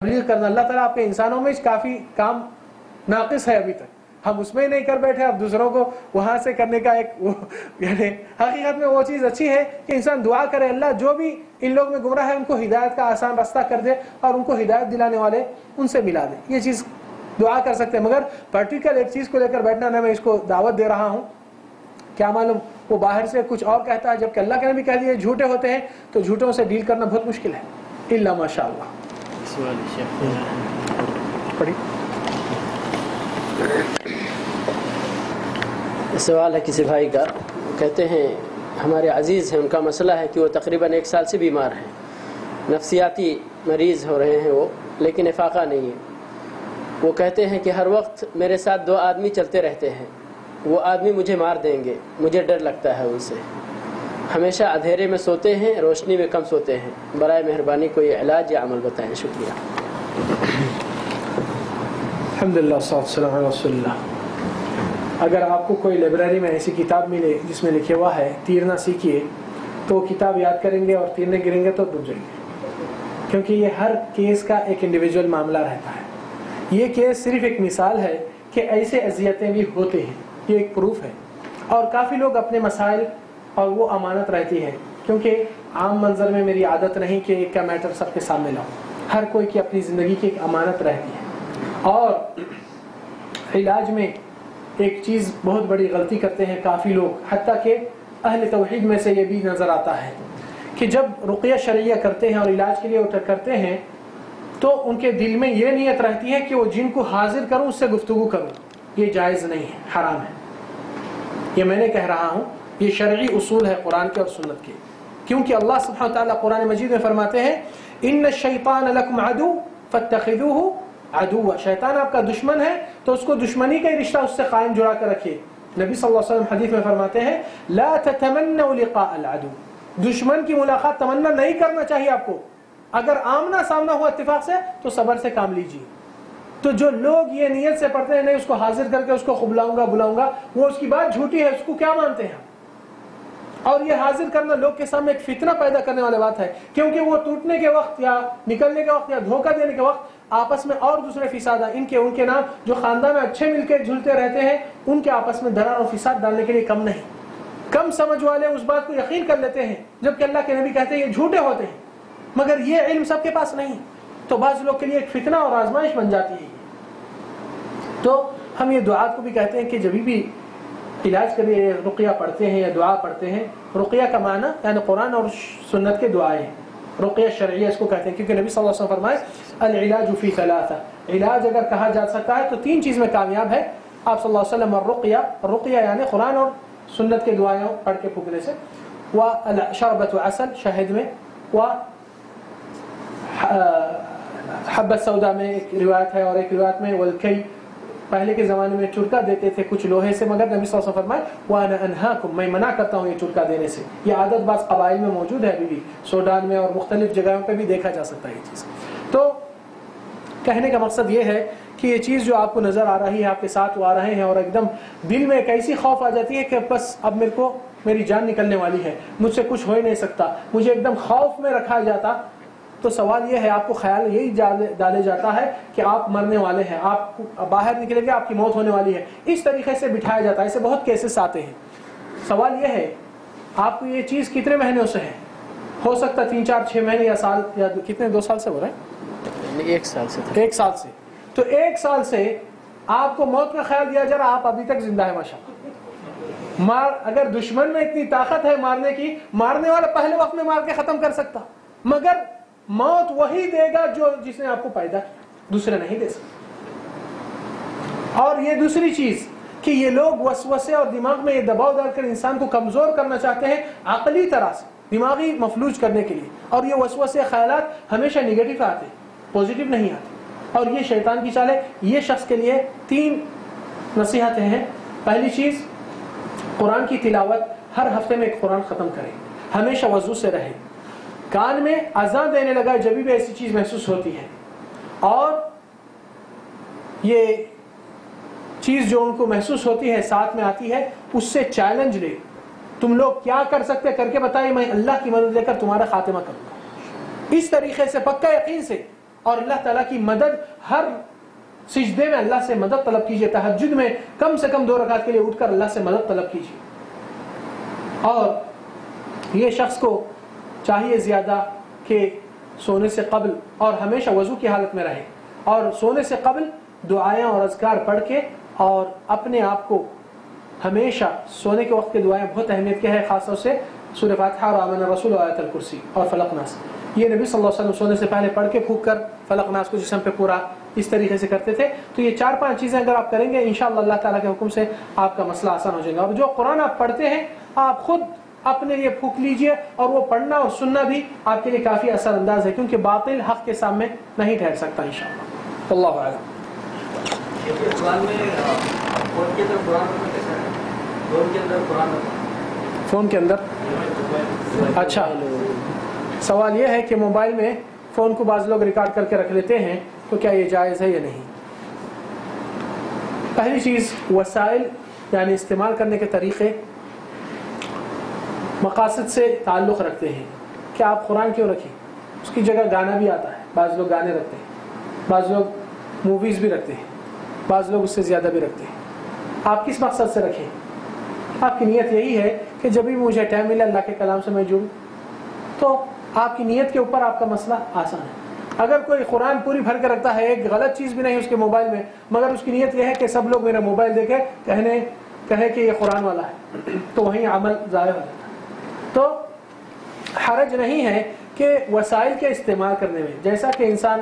تبلیغ کرنا، اللہ تعالیٰ آپ کے انسانوں میں کافی کام ناقص ہے ابھی تک، ہم اس میں نہیں کر بیٹھے، اب دوسروں کو وہاں سے کرنے کا ایک یعنی حقیقت میں وہ چیز اچھی ہے کہ انسان دعا کرے اللہ جو بھی ان لوگ میں گمراہ ہے ان کو ہدایت کا آسان راستہ کر دے اور ان کو ہدایت دلانے والے ان سے ملا دے، یہ چیز دعا کر سکتے ہیں۔ مگر پرٹیکولر ایک چیز کو لے کر بیٹھنا نہ، میں اس کو دعوت دے رہا ہوں، کیا معلوم وہ باہر سے کچھ اور کہتا ہے جبکہ اللہ کے نبی کہہ دیے جھوٹے ہوتے ہیں، تو جھوٹوں سے ڈیل کرنا بہت مشکل ہے، الا ماشاء اللہ۔ سوال ہے کسی بھائی کا، کہتے ہیں ہمارے عزیز ہیں، ان کا مسئلہ ہے کہ وہ تقریباً 1 سال سے بیمار ہیں، نفسیاتی مریض ہو رہے ہیں وہ، لیکن افاقہ نہیں ہے۔ وہ کہتے ہیں کہ ہر وقت میرے ساتھ 2 آدمی چلتے رہتے ہیں، وہ آدمی مجھے مار دیں گے، مجھے ڈر لگتا ہے ان سے، ہمیشہ اندھیرے میں سوتے ہیں، روشنی میں کم سوتے ہیں، برائے مہربانی کوئی علاج یا عمل بتائیں، شکریہ۔ الحمدللہ والصلاۃ والسلام علی رسول اللہ۔ اگر آپ کو کوئی لائبریری میں ایسی کتاب ملے جس میں لکھا ہوا ہے تیرنا سیکھیے، تو وہ کتاب یاد کریں گے اور تیرنے گریں گے تو ڈوب جائیں گے، کیونکہ یہ ہر کیس کا ایک انڈیویجول معاملہ رہتا ہے۔ یہ کیس صرف ایک مثال ہے کہ ایسے اذیتیں بھی ہوتے ہیں، یہ ایک پروف ہے، اور کافی لوگ اپنے مسائل اور وہ امانت رہتی ہے، کیونکہ عام منظر میں میری عادت نہیں کہ ایک کا میٹر سب کے سامنے لاؤں، ہر کوئی کی اپنی زندگی کی ایک امانت رہتی ہے۔ اور علاج میں ایک چیز بہت بڑی غلطی کرتے ہیں کافی لوگ، حتیٰ کہ اہل توحید میں سے یہ بھی نظر آتا ہے کہ جب رقیہ شرعیہ کرتے ہیں اور علاج کے لیے کرتے ہیں تو ان کے دل میں یہ نیت رہتی ہے کہ وہ جن کو حاضر کروں اس سے گفتگو کروں، یہ جائز نہیں ہے، حرام ہے۔ یہ میں نے کہہ رہا ہوں، یہ شرعی اصول ہے قرآن کے اور سنت کے، کیونکہ اللہ سبحانہ وتعالیٰ قرآن مجید میں فرماتے ہیں ان الشیطان لکم عدو فاتخذوہ عدوا، شیطان آپ کا دشمن ہے تو اس کو دشمنی کا رشتہ اس سے قائم جڑا کر رکھیے۔ نبی صلی اللہ علیہ وسلم حدیث میں فرماتے ہیں لا تتمنوا لقاء العدو، دشمن کی ملاقات تمنا نہیں کرنا چاہیے آپ کو، اگر آمنا سامنا ہوا اتفاق سے تو صبر سے کام لیجیے۔ تو جو لوگ یہ نیت سے پڑھتے ہیں نہیں اس کو حاضر کر کے اس کو بلاؤں گا، وہ اس کی بات جھوٹی ہے، اس کو کیا مانتے ہیں؟ اور یہ حاضر کرنا لوگ کے سامنے ایک فتنہ پیدا کرنے والی بات ہے، کیونکہ وہ ٹوٹنے کے وقت یا نکلنے کے وقت یا دھوکہ دینے کے وقت آپس میں اور دوسرے فساد ان کے نام جو خاندان میں اچھے مل کے جھلتے رہتے ہیں ان کے آپس میں درار اور فساد ڈالنے کے لیے کم نہیں۔ کم سمجھ والے اس بات کو یقین کر لیتے ہیں، جبکہ اللہ کے نبی کہتے ہیں یہ جھوٹے ہوتے ہیں، مگر یہ علم سب کے پاس نہیں، تو بعض لوگ کے لیے ایک فتنہ اور آزمائش بن جاتی ہے۔ تو ہم یہ دعا کو بھی کہتے ہیں کہ جب بھی علاج کے لیے رقیہ پڑھتے ہیں یا دعا پڑھتے ہیں، رقیہ کا معنی یعنی قرآن اور سنت کے دعائیں، رقیہ شرعیہ اس کو کہتے ہیں، کیونکہ نبی صلی اللہ علیہ وسلم فرمائے العلاج فی ثلاثہ، علاج اگر کہا جا سکتا ہے تو 3 چیز میں کامیاب ہے آپ صلی اللہ علیہ وسلم، الرقیہ یعنی قرآن اور سنت کے دعائیں پڑھ کے پھونکنے سے، وشربۃ عسل شہد میں، و حبۃ سودا میں ایک روایت ہے، اور ایک روایت میں والکی، پہلے کے زمانے میں چرکا دیتے تھے کچھ لوہے سے، مگر نبی صلی اللہ علیہ وسلم فرمائے وَأَنَا أَنْهَاكُمْ، میں منع کرتا ہوں یہ چرکا دینے سے۔ یہ عادت بعض قبائل میں موجود ہے، ابھی بھی سوڈان میں اور مختلف جگہوں پہ بھی دیکھا جا سکتا ہے یہ چیز۔ تو کہنے کا مقصد یہ ہے کہ یہ چیز جو آپ کو نظر آ رہی ہے، آپ کے ساتھ وہ آ رہے ہیں، اور ایک دم دل میں ایک ایسی خوف آ جاتی ہے کہ بس اب میری جان نکلنے والی ہے، مجھ سے کچھ ہو ہی نہیں سکتا، مجھے ایک دم خوف میں رکھا جاتا، تو سوال یہ ہے، آپ کو خیال یہی ڈالے جاتا ہے کہ آپ مرنے والے ہیں، آپ باہر نکلیں گے، آپ کی موت ہونے والی ہے، اس طریقے سے بٹھایا جاتا ہے۔ ایسے بہت کیسز آتے ہیں۔ سوال یہ ہے آپ کو یہ چیز کتنے مہینوں سے ہے؟ ہو سکتا 3 4 6 مہینے یا سال، یا کتنے 2 سال سے ہو رہے ہیں؟ 1 سال سے۔ 1 سال سے، تو 1 سال سے آپ کو موت کا خیال دیا جا رہا، آپ ابھی تک زندہ ہے ماشاءاللہ۔ اگر دشمن میں اتنی طاقت ہے مارنے کی، مارنے والا پہلے وقت میں مار کے ختم کر سکتا، مگر موت وہی دے گا جس نے آپ کو پیدا کیا، دوسرے نہیں دے سکتے۔ اور یہ دوسری چیز کہ یہ لوگ وسوسے اور دماغ میں یہ دباؤ ڈال کر انسان کو کمزور کرنا چاہتے ہیں عقلی طرح سے، دماغی مفلوج کرنے کے لیے، اور یہ وسوسے خیالات ہمیشہ نیگیٹو آتے ہیں، پوزیٹو نہیں آتے، اور یہ شیطان کی چال ہے۔ یہ شخص کے لیے 3 نصیحتیں ہیں۔ پہلی چیز، قرآن کی تلاوت، ہر ہفتے میں ایک قرآن ختم کرے، ہمیشہ وضو سے رہے، کان میں اذان دینے لگا جب بھی ایسی چیز محسوس ہوتی ہے، اور یہ چیز جو ان کو محسوس ہوتی ہے ساتھ میں آتی ہے، اس سے چیلنج لے، تم لوگ کیا کر سکتے کر کے بتائیے، میں اللہ کی مدد لے کر تمہارا خاتمہ کروں گا۔ اس طریقے سے پکا یقین سے اور اللہ تعالیٰ کی مدد ہر سجدے میں اللہ سے مدد طلب کیجیے. تہجد میں کم سے کم 2 رکعت کے لیے اٹھ کر اللہ سے مدد طلب کیجیے. اور یہ شخص کو چاہیے زیادہ کہ سونے سے قبل اور ہمیشہ وضو کی حالت میں رہے, اور سونے سے قبل دعائیں اور اذکار پڑھ کے, اور اپنے آپ کو ہمیشہ سونے کے وقت کی دعائیں بہت اہمیت کے ہے, خاص طور سے سورہ فاتحہ اور آمن الرسول اور آیت الکرسی اور فلق ناس. یہ نبی صلی اللہ علیہ وسلم سونے سے پہلے پڑھ کے پھونک کر فلق ناس کو جسم پہ پورا اس طریقے سے کرتے تھے. تو یہ 4-5 چیزیں اگر آپ کریں گے انشاءاللہ اللہ تعالیٰ کے حکم سے آپ کا مسئلہ آسان ہو جائے گا. اور جو قرآن آپ پڑھتے ہیں آپ خود اپنے لیے پھونک لیجئے, اور وہ پڑھنا اور سننا بھی آپ کے لیے کافی اثر انداز ہے, کیونکہ باطل حق کے سامنے نہیں ٹھہر سکتا انشاءاللہ. اللہ اعلم. فون کے اندر اچھا, سوال یہ ہے کہ موبائل میں فون کو بعض لوگ ریکارڈ کر کے رکھ لیتے ہیں, تو کیا یہ جائز ہے یا نہیں؟ پہلی چیز, وسائل یعنی استعمال کرنے کے طریقے مقاصد سے تعلق رکھتے ہیں. کہ آپ قرآن کیوں رکھیں؟ اس کی جگہ گانا بھی آتا ہے, بعض لوگ گانے رکھتے ہیں, بعض لوگ موویز بھی رکھتے ہیں, بعض لوگ اس سے زیادہ بھی رکھتے ہیں. آپ کس مقصد سے رکھیں؟ آپ کی نیت یہی ہے کہ جب بھی مجھے ٹائم ملے اللہ کے کلام سے میں جڑوں, تو آپ کی نیت کے اوپر آپ کا مسئلہ آسان ہے. اگر کوئی قرآن پوری بھر کے رکھتا ہے, ایک غلط چیز بھی نہیں اس کے موبائل میں, مگر اس کی نیت یہ ہے کہ سب لوگ میرا موبائل دیکھے کہے کہ یہ قرآن والا ہے, تو وہیں عمل ضائع ہو جاتا ہے. تو حرج نہیں ہے کہ وسائل کے استعمال کرنے میں, جیسا کہ انسان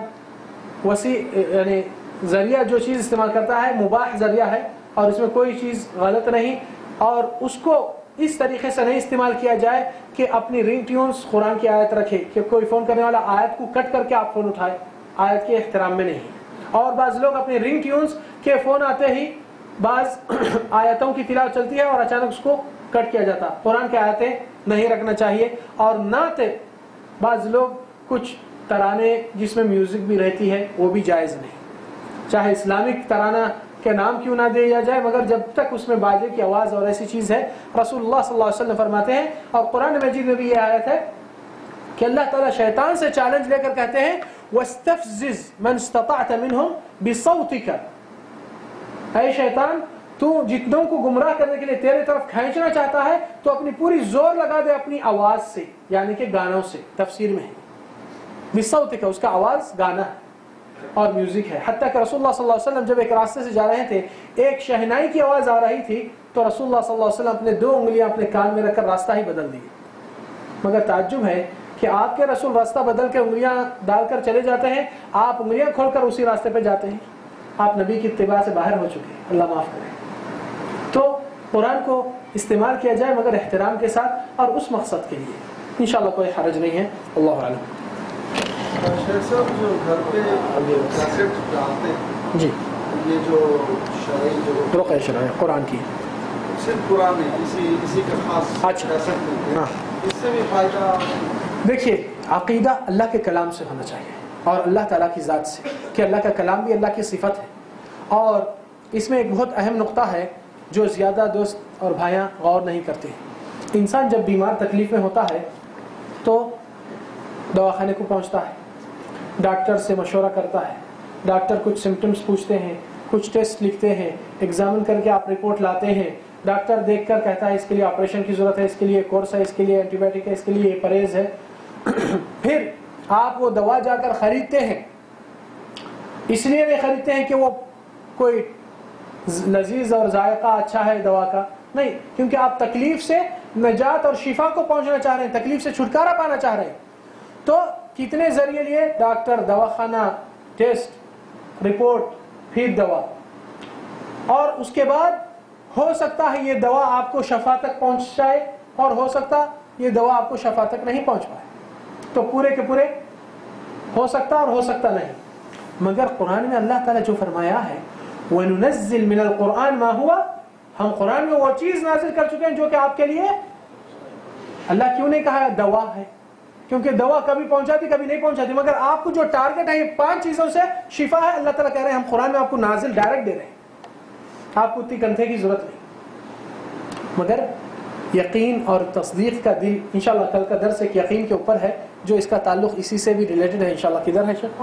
یعنی ذریعہ جو چیز استعمال کرتا ہے مباح ذریعہ ہے, اور اس میں کوئی چیز غلط نہیں, اور اس کو اس طریقے سے نہیں استعمال کیا جائے کہ اپنی رنگ ٹیونز قرآن کی آیت رکھے, کہ کوئی فون کرنے والا آیت کو کٹ کر کے آپ فون اٹھائے, آیت کے احترام میں نہیں. اور بعض لوگ اپنی رنگ ٹیونز کے فون آتے ہی بعض آیتوں کی تلاوت چلتی ہے اور اچانک اس کو کٹ کیا جاتا. قرآن کی آیتیں نہیں رکھنا چاہیے. اور نعت, بعض لوگ کچھ ترانے جس میں میوزک بھی رہتی ہے وہ بھی جائز نہیں, چاہے اسلامک ترانہ کے نام کیوں نہ دیا جائے, مگر جب تک اس میں باجے کی آواز اور ایسی چیز ہے. رسول اللہ صلی اللہ علیہ وسلم فرماتے ہیں, اور قرآن مجید میں بھی یہ آیت ہے کہ اللہ تعالیٰ شیطان سے چیلنج لے کر کہتے ہیں وَاسْتَفْزِزْ مَنْ اسْتَطَعْتَ مِنْهُمْ بِصَوْتِكَ, اے شیطان تو جتنوں کو گمراہ کرنے کے لیے تیرے طرف کھینچنا چاہتا ہے تو اپنی پوری زور لگا دے اپنی آواز سے, یعنی کہ گانوں سے. تفسیر میں ہے بِصَوْتِكَ, اس کا آواز گانا ہے اور میوزک ہے. حتیٰ کہ رسول اللہ صلی اللہ علیہ وسلم جب ایک راستے سے جا رہے تھے, ایک شہنائی کی آواز آ رہی تھی, تو رسول اللہ صلی اللہ علیہ وسلم اپنے 2 انگلیاں اپنے کان میں رکھ کر راستہ ہی بدل دیے. مگر تعجب ہے کہ آپ کے رسول راستہ بدل کے انگلیاں ڈال کر چلے جاتے ہیں, آپ انگلیاں کھول کر اسی راستے پہ جاتے ہیں. آپ نبی کی اتباع سے باہر ہو چکے ہیں, اللہ معاف کرے. تو قرآن کو استعمال کیا جائے مگر احترام کے ساتھ اور اس مقصد کے لیے, انشاءاللہ کوئی حرج نہیں ہے. اللہ اعلم. صاحب جو گھر پہ کیسٹ ڈالتے ہیں, جی یہ جو شرعی جو رقیہ شرعی قرآن کی, صرف قرآن نہیں, کسی کا خاص اچھا. کیسٹ ملتے ہیں, ہاں, اس سے بھی فائدہ؟ دیکھیے عقیدہ اللہ کے کلام سے ہونا چاہیے اور اللہ تعالیٰ کی ذات سے, کہ اللہ کا کلام بھی اللہ کی صفت ہے. اور اس میں ایک بہت اہم نقطہ ہے جو زیادہ دوست اور بھائیاں غور نہیں کرتے. انسان جب بیمار تکلیف میں ہوتا ہے تو دواخانے کو پہنچتا ہے, ڈاکٹر سے مشورہ کرتا ہے, ڈاکٹر کچھ سمٹمز پوچھتے ہیں, کچھ ٹیسٹ لکھتے ہیں, ایگزامن کر کے آپ رپورٹ لاتے ہیں, ڈاکٹر دیکھ کر کہتا ہے اس کے لیے آپریشن کی ضرورت ہے, اس کے لیے کورس ہے, اس کے لیے اینٹی بایوٹک ہے, اس کے لیے پرہیز ہے. پھر آپ وہ دوا جا کر خریدتے ہیں, اس لیے نہیں خریدتے ہیں کہ وہ کوئی لذیذ اور ذائقہ اچھا ہے دوا کا, نہیں, کیونکہ آپ تکلیف سے نجات اور شفا کو پہنچنا چاہ رہے ہیں, تکلیف سے چھٹکارا پانا چاہ رہے ہیں. تو کتنے ذریعے لیے, ڈاکٹر, دواخانہ, ٹیسٹ, رپورٹ, پھر دوا, اور اس کے بعد ہو سکتا ہے یہ دوا آپ کو شفا تک پہنچ جائے اور ہو سکتا یہ دوا آپ کو شفا تک نہیں پہنچ پائے. تو پورے کے پورے ہو سکتا اور ہو سکتا نہیں. مگر قرآن میں اللہ تعالیٰ جو فرمایا ہے وَنُنَزِّلْ مِنَ الْقُرْآنِ مَا هُوَ, ہم قرآن میں وہ چیز نازل کر چکے ہیں جو کہ آپ کے لیے, اللہ کیوں نہیں کہا دوا ہے, کیونکہ دوا کبھی پہنچاتی کبھی نہیں پہنچاتی, مگر آپ کو جو ٹارگٹ ہے یہ 5 چیزوں سے شفا ہے. اللہ تعالیٰ کہہ رہے ہیں ہم قرآن میں آپ کو نازل ڈائریکٹ دے رہے ہیں, آپ کو اتنی کنتھے کی ضرورت نہیں. مگر یقین اور تصدیق کا دل, انشاءاللہ کل کا درس ایک یقین کے اوپر ہے جو اس کا تعلق اسی سے بھی ریلیٹڈ ہے انشاءاللہ. کدھر ہے شیخ؟